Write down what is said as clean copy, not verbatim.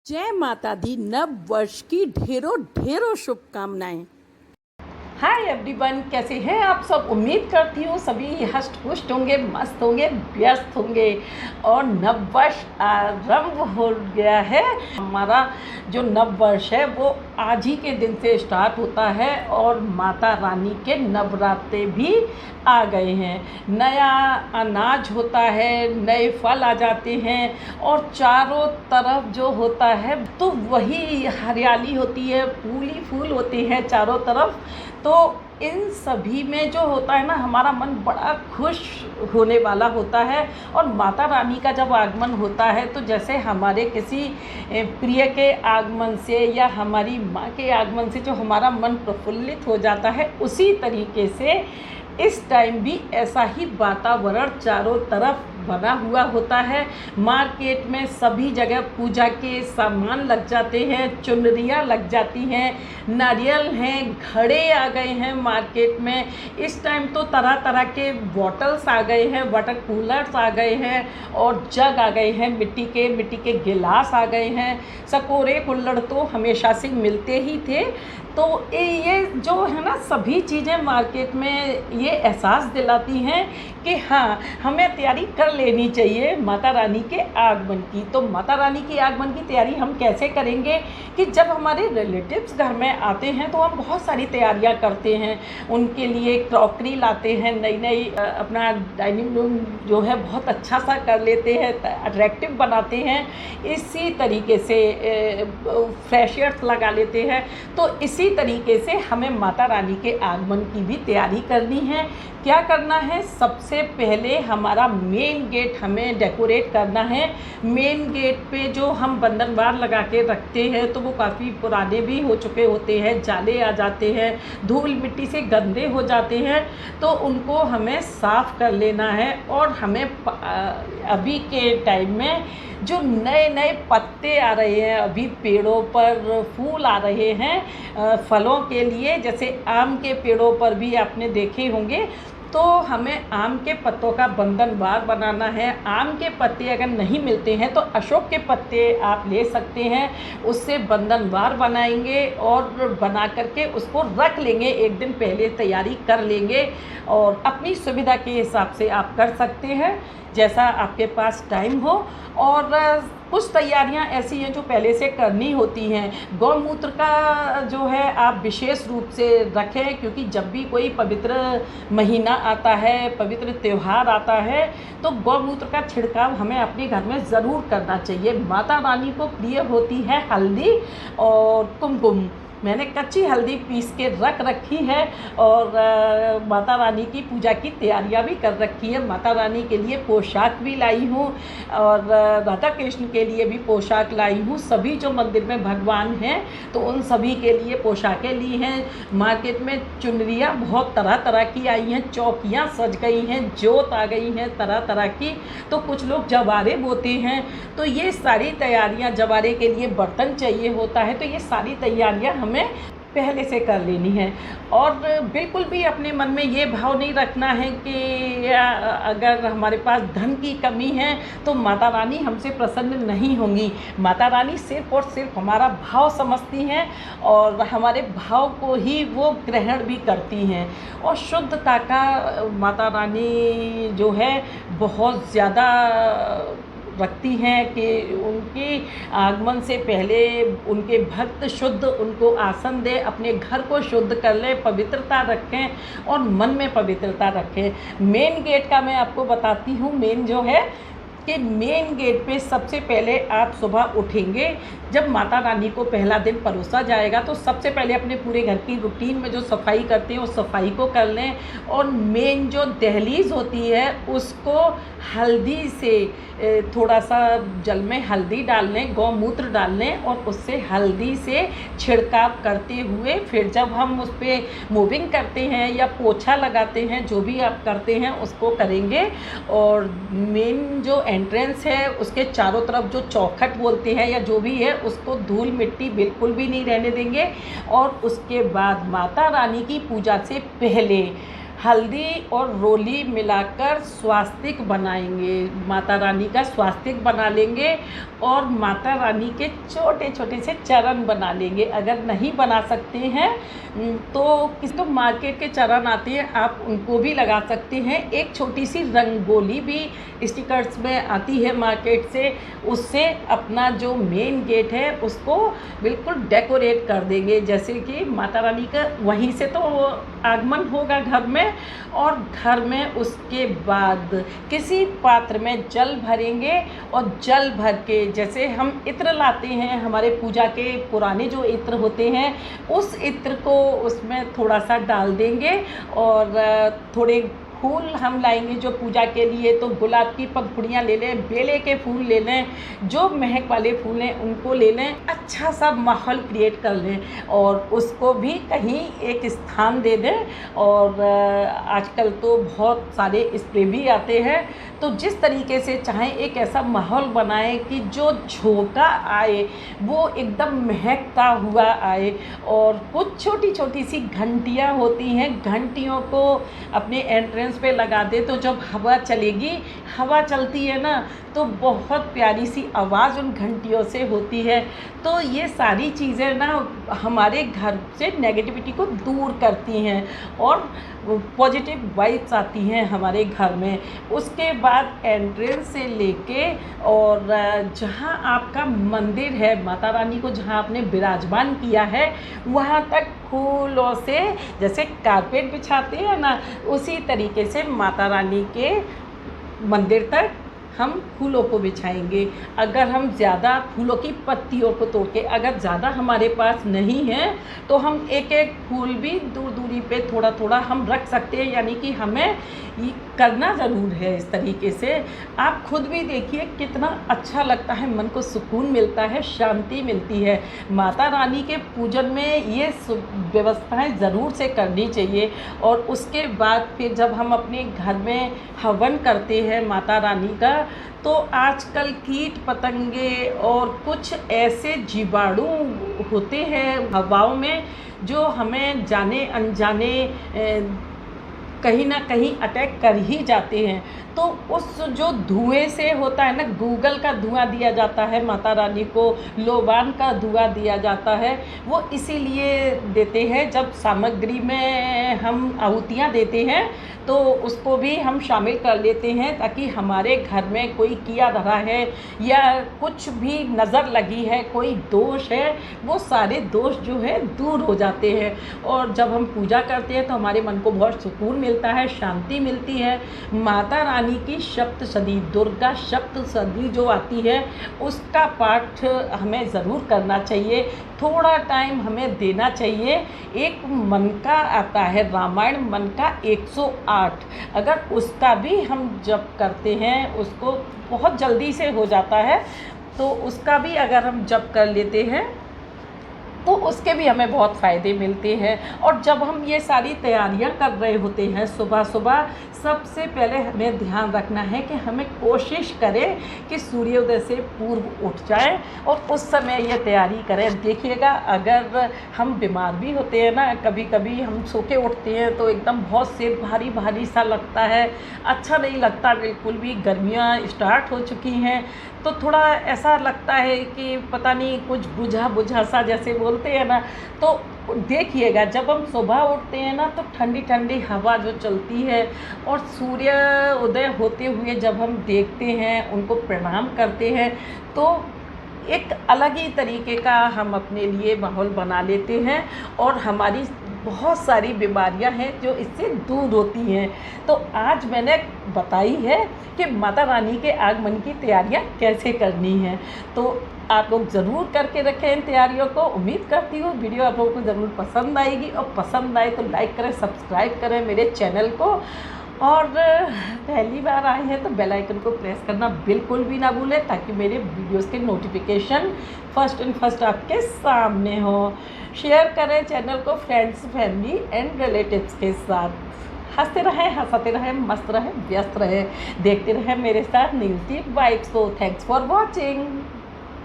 जय माता दी। नव वर्ष की ढेरों ढेरों शुभकामनाएं। हाय एवरीवन, कैसे हैं आप सब। उम्मीद करती हूँ सभी हष्ट पुष्ट होंगे, मस्त होंगे, व्यस्त होंगे। और नव वर्ष आरंभ हो गया है। हमारा जो नव वर्ष है वो आज ही के दिन से स्टार्ट होता है और माता रानी के नवरात्रे भी आ गए हैं। नया अनाज होता है, नए फल आ जाते हैं और चारों तरफ जो होता है तो वही हरियाली होती है, फूल ही फूल होते हैं चारों तरफ। तो इन सभी में जो होता है ना, हमारा मन बड़ा खुश होने वाला होता है। और माता रानी का जब आगमन होता है तो जैसे हमारे किसी प्रिय के आगमन से या हमारी माँ के आगमन से जो हमारा मन प्रफुल्लित हो जाता है, उसी तरीके से इस टाइम भी ऐसा ही वातावरण चारों तरफ बना हुआ होता है। मार्केट में सभी जगह पूजा के सामान लग जाते हैं, चुनरियाँ लग जाती हैं, नारियल हैं, घड़े आ गए हैं मार्केट में। इस टाइम तो तरह तरह के बॉटल्स आ गए हैं, वाटर कूलर्स आ गए हैं और जग आ गए हैं, मिट्टी के गिलास आ गए हैं। सकोरे कुल्हड़ तो हमेशा से मिलते ही थे। तो ये जो है ना, सभी चीज़ें मार्केट में ये एहसास दिलाती हैं कि हाँ, हमें तैयारी कर लेनी चाहिए माता रानी के आगमन की। तो माता रानी के आगमन की तैयारी हम कैसे करेंगे कि जब हमारे रिलेटिव्स घर में आते हैं तो हम बहुत सारी तैयारियां करते हैं। उनके लिए क्रॉकरी लाते हैं, नई नई अपना डाइनिंग रूम जो है बहुत अच्छा सा कर लेते हैं, अट्रैक्टिव बनाते हैं। इसी तरीके से फ्रेशर्स लगा लेते हैं। तो इसी तरीके से हमें माता रानी के आगमन की भी तैयारी करनी है। क्या करना है, सबसे पहले हमारा मेन गेट हमें डेकोरेट करना है। मेन गेट पे जो हम बंधनवार लगा के रखते हैं तो वो काफ़ी पुराने भी हो चुके होते हैं, जाले आ जाते हैं, धूल मिट्टी से गंदे हो जाते हैं। तो उनको हमें साफ़ कर लेना है। और हमें अभी के टाइम में जो नए नए पत्ते आ रहे हैं, अभी पेड़ों पर फूल आ रहे हैं फलों के लिए, जैसे आम के पेड़ों पर भी आपने देखे होंगे। तो हमें आम के पत्तों का बंधनवार बनाना है। आम के पत्ते अगर नहीं मिलते हैं तो अशोक के पत्ते आप ले सकते हैं, उससे बंधनवार बनाएंगे और बना करके उसको रख लेंगे। एक दिन पहले तैयारी कर लेंगे और अपनी सुविधा के हिसाब से आप कर सकते हैं, जैसा आपके पास टाइम हो। और कुछ तैयारियां ऐसी हैं जो पहले से करनी होती हैं। गौमूत्र का जो है आप विशेष रूप से रखें, क्योंकि जब भी कोई पवित्र महीना आता है, पवित्र त्यौहार आता है, तो गौमूत्र का छिड़काव हमें अपने घर में ज़रूर करना चाहिए। माता रानी को प्रिय होती है हल्दी और कुमकुम। मैंने कच्ची हल्दी पीस के रख रखी है और माता रानी की पूजा की तैयारियां भी कर रखी है। माता रानी के लिए पोशाक भी लाई हूँ और राधा कृष्ण के लिए भी पोशाक लाई हूँ। सभी जो मंदिर में भगवान हैं तो उन सभी के लिए पोशाकें ली हैं। मार्केट में चुनरियाँ बहुत तरह तरह की आई हैं, चौकियाँ सज गई हैं, जोत आ गई हैं तरह तरह की। तो कुछ लोग जवारे बोते हैं, तो ये सारी तैयारियाँ, जवारे के लिए बर्तन चाहिए होता है, तो ये सारी तैयारियाँ हमें पहले से कर लेनी है। और बिल्कुल भी अपने मन में ये भाव नहीं रखना है कि अगर हमारे पास धन की कमी है तो माता रानी हमसे प्रसन्न नहीं होंगी। माता रानी सिर्फ और सिर्फ हमारा भाव समझती हैं और हमारे भाव को ही वो ग्रहण भी करती हैं। और शुद्धता का माता रानी जो है बहुत ज़्यादा रखती हैं कि उनके आगमन से पहले उनके भक्त शुद्ध उनको आसन दें, अपने घर को शुद्ध कर लें, पवित्रता रखें और मन में पवित्रता रखें। मेन गेट का मैं आपको बताती हूँ। मेन जो है कि मेन गेट पे सबसे पहले आप सुबह उठेंगे, जब माता रानी को पहला दिन परोसा जाएगा तो सबसे पहले अपने पूरे घर की रूटीन में जो सफाई करते हैं उस सफाई को कर लें। और मेन जो दहलीज होती है उसको हल्दी से थोड़ा सा जल में हल्दी डाल लें, गौमूत्र डाल लें और उससे हल्दी से छिड़काव करते हुए फिर जब हम उस पर मूविंग करते हैं या पोछा लगाते हैं, जो भी आप करते हैं उसको करेंगे। और मेन जो एंट्रेंस है उसके चारों तरफ जो चौखट बोलते हैं या जो भी है, उसको धूल मिट्टी बिल्कुल भी नहीं रहने देंगे। और उसके बाद माता रानी की पूजा से पहले हल्दी और रोली मिलाकर स्वास्तिक बनाएंगे, माता रानी का स्वास्तिक बना लेंगे और माता रानी के छोटे छोटे से चरण बना लेंगे। अगर नहीं बना सकते हैं तो किसी तो मार्केट के चरण आते हैं, आप उनको भी लगा सकते हैं। एक छोटी सी रंगोली भी स्टिकर्स में आती है मार्केट से, उससे अपना जो मेन गेट है उसको बिल्कुल डेकोरेट कर देंगे, जैसे कि माता रानी का वहीं से तो आगमन होगा घर में। और घर में उसके बाद किसी पात्र में जल भरेंगे और जल भर के, जैसे हम इत्र लाते हैं, हमारे पूजा के पुराने जो इत्र होते हैं, उस इत्र को उसमें थोड़ा सा डाल देंगे। और थोड़े फूल हम लाएंगे जो पूजा के लिए, तो गुलाब की पंखुड़ियाँ ले लें, बेले के फूल ले लें, जो महक वाले फूल हैं उनको ले लें, अच्छा सा माहौल क्रिएट कर लें और उसको भी कहीं एक स्थान दे दें। और आजकल तो बहुत सारे स्प्रे भी आते हैं, तो जिस तरीके से चाहें एक ऐसा माहौल बनाएं कि जो झोंका आए वो एकदम महकता हुआ आए। और कुछ छोटी छोटी सी घंटियाँ होती हैं, घंटियों को अपने एंट्रेंस पे लगा दे, तो जब हवा चलेगी, हवा चलती है ना, तो बहुत प्यारी सी आवाज़ उन घंटियों से होती है। तो ये सारी चीज़ें ना हमारे घर से नेगेटिविटी को दूर करती हैं और पॉजिटिव वाइब्स आती हैं हमारे घर में। उसके बाद एंट्रेंस से लेके और जहाँ आपका मंदिर है, माता रानी को जहाँ आपने विराजमान किया है, वहाँ तक फूलों से, जैसे कारपेट बिछाते हैं ना, उसी तरीके से माता रानी के मंदिर तक हम फूलों को बिछाएंगे। अगर हम ज़्यादा फूलों की पत्तियों को तोड़ के, अगर ज़्यादा हमारे पास नहीं है तो हम एक एक फूल भी दूर दूरी पे थोड़ा थोड़ा हम रख सकते हैं, यानी कि हमें ये करना ज़रूर है इस तरीके से। आप खुद भी देखिए कितना अच्छा लगता है, मन को सुकून मिलता है, शांति मिलती है। माता रानी के पूजन में ये व्यवस्थाएं ज़रूर से करनी चाहिए। और उसके बाद फिर जब हम अपने घर में हवन करते हैं माता रानी का, तो आजकल कीट पतंगे और कुछ ऐसे जीवाणु होते हैं हवाओं में जो हमें जाने अनजाने कहीं ना कहीं अटैक कर ही जाते हैं। तो उस जो धुएं से होता है ना, गूगल का धुआं दिया जाता है माता रानी को, लोबान का धुआं दिया जाता है, वो इसीलिए देते हैं। जब सामग्री में हम आहुतियाँ देते हैं तो उसको भी हम शामिल कर लेते हैं, ताकि हमारे घर में कोई किया धरा है या कुछ भी नज़र लगी है, कोई दोष है, वो सारे दोष जो है दूर हो जाते हैं। और जब हम पूजा करते हैं तो हमारे मन को बहुत सुकून मिलता है, शांति मिलती है। माता रानी की सप्तशती, दुर्गा सप्तशती जो आती है, उसका पाठ हमें ज़रूर करना चाहिए, थोड़ा टाइम हमें देना चाहिए। एक मन का आता है रामायण मन का 108, अगर उसका भी हम जप करते हैं, उसको बहुत जल्दी से हो जाता है, तो उसका भी अगर हम जप कर लेते हैं तो उसके भी हमें बहुत फ़ायदे मिलते हैं। और जब हम ये सारी तैयारियां कर रहे होते हैं सुबह सुबह, सबसे पहले हमें ध्यान रखना है कि हमें कोशिश करें कि सूर्योदय से पूर्व उठ जाएं और उस समय ये तैयारी करें। देखिएगा, अगर हम बीमार भी होते हैं ना, कभी कभी हम सो के उठते हैं तो एकदम बहुत सिर भारी भारी सा लगता है, अच्छा नहीं लगता बिल्कुल भी। गर्मियाँ स्टार्ट हो चुकी हैं तो थोड़ा ऐसा लगता है कि पता नहीं कुछ बुझा बुझा सा जैसे बोलते हैं ना। तो देखिएगा, जब हम सुबह उठते हैं ना तो ठंडी ठंडी हवा जो चलती है और सूर्य उदय होते हुए जब हम देखते हैं, उनको प्रणाम करते हैं, तो एक अलग ही तरीके का हम अपने लिए माहौल बना लेते हैं और हमारी बहुत सारी बीमारियां हैं जो इससे दूर होती हैं। तो आज मैंने बताई है कि माता रानी के आगमन की तैयारियां कैसे करनी हैं, तो आप लोग ज़रूर करके रखें इन तैयारियों को। उम्मीद करती हूँ वीडियो आप लोगों को ज़रूर पसंद आएगी, और पसंद आए तो लाइक करें, सब्सक्राइब करें मेरे चैनल को, और पहली बार आए हैं तो बेल आइकन को प्रेस करना बिल्कुल भी ना भूलें, ताकि मेरे वीडियोस के नोटिफिकेशन फर्स्ट आपके सामने हो। शेयर करें चैनल को फ्रेंड्स, फैमिली एंड रिलेटिव्स के साथ। हंसते रहें, हंसाते रहें, मस्त रहें, व्यस्त रहें, देखते रहें मेरे साथ नीलती वाइब्स को। Thanks for watching.